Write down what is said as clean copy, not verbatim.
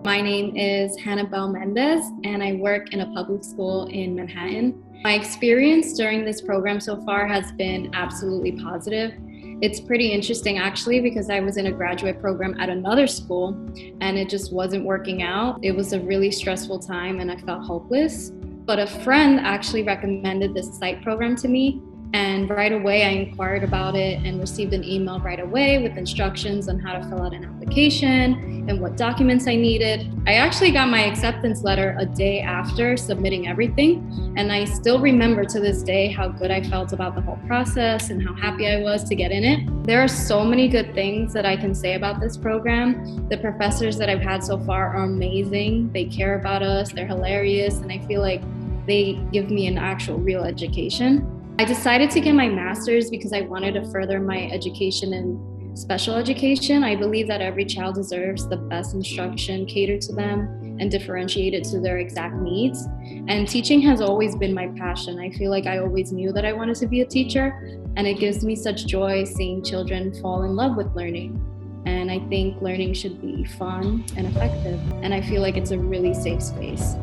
My name is Hannabelle Mendez, and I work in a public school in Manhattan. My experience during this program so far has been absolutely positive. It's pretty interesting actually because I was in a graduate program at another school and it just wasn't working out. It was a really stressful time and I felt hopeless. But a friend actually recommended this psych program to me, and right away, I inquired about it and received an email right away with instructions on how to fill out an application and what documents I needed. I actually got my acceptance letter a day after submitting everything, and I still remember to this day how good I felt about the whole process and how happy I was to get in it. There are so many good things that I can say about this program. The professors that I've had so far are amazing. They care about us, they're hilarious, and I feel like they give me an actual real education. I decided to get my master's because I wanted to further my education in special education. I believe that every child deserves the best instruction catered to them and differentiated to their exact needs. And teaching has always been my passion. I feel like I always knew that I wanted to be a teacher, and it gives me such joy seeing children fall in love with learning. And I think learning should be fun and effective, and I feel like it's a really safe space.